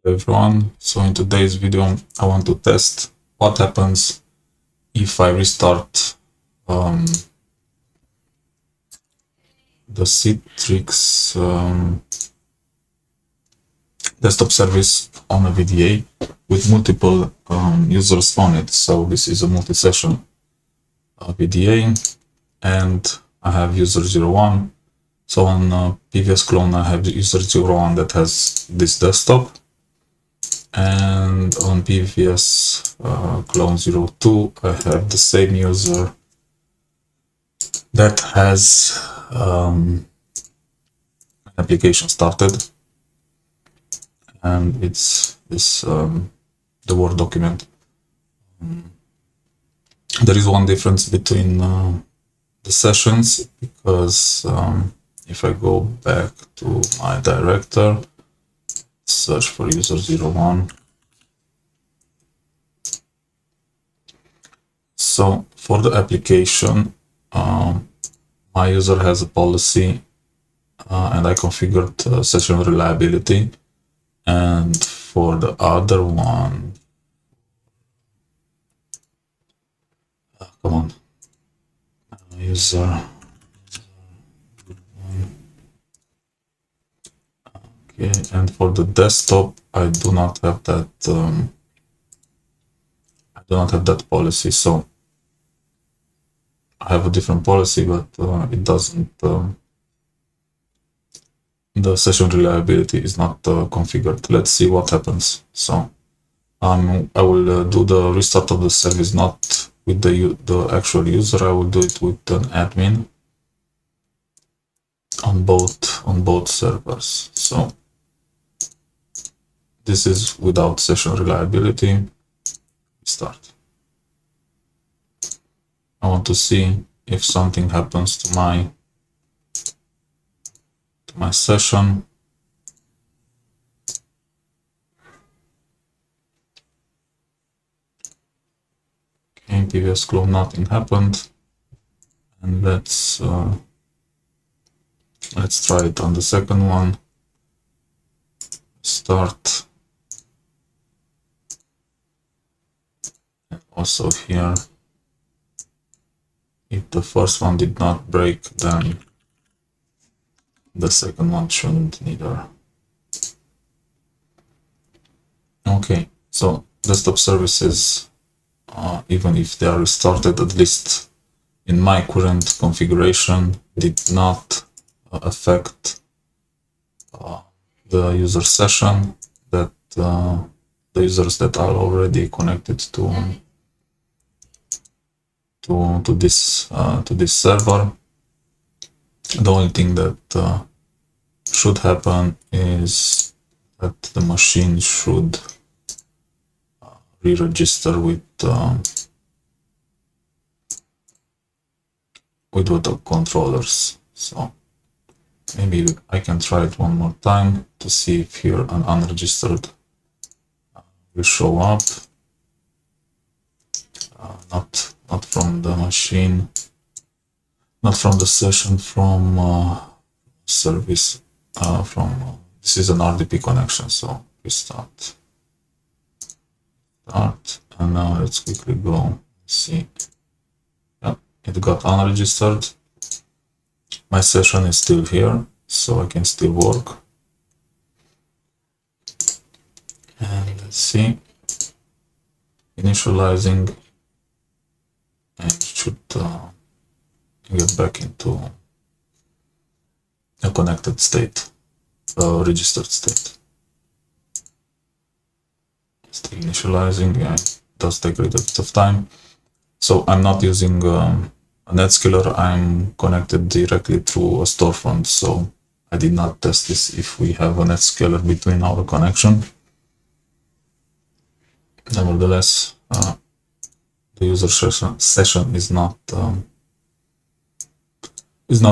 Everyone, so in today's video I want to test what happens if I restart the Citrix desktop service on a VDA with multiple users on it. So this is a multi-session VDA and I have user 01. So on previous clone I have user 01 that has this desktop, and on previous clone 02 I have the same user that has an application started, and it's this the Word document. There is one difference between the sessions, because if I go back to my director, search for user 01. So for the application, my user has a policy and I configured session reliability. And for the other one, come on, user. Okay, and for the desktop, I do not have that. I do not have that policy, so I have a different policy, but it doesn't. The session reliability is not configured. Let's see what happens. So I will do the restart of the service not with the actual user. I will do it with an admin on both servers. So this is without session reliability. Start. I want to see if something happens to my session. Okay, previous clone, nothing happened, and let's try it on the second one. Start. And also here, if the first one did not break, then the second one shouldn't neither. Okay, so desktop services, even if they are restarted, at least in my current configuration, did not affect the user session, that the users that are already connected to this server. The only thing that should happen is that the machine should re-register with the controllers. So maybe I can try it one more time to see if here an unregistered will show up. Not from the machine, not from the session, from service. This is an RDP connection, so we start, and now let's quickly go see. Yeah, it got unregistered. My session is still here, so I can still work. And let's see, initializing, and it should get back into a connected state, registered state. Still initializing, yeah, it does take a little bit of time. So I'm not using a NetScaler, I'm connected directly through a storefront, so I did not test this if we have a NetScaler between our connection. Nevertheless, the user session is not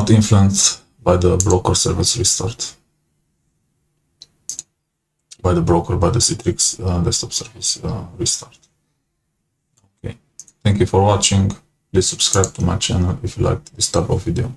influenced by the broker service restart, by the Citrix desktop service restart. Okay, thank you for watching. Please subscribe to my channel if you liked this type of video.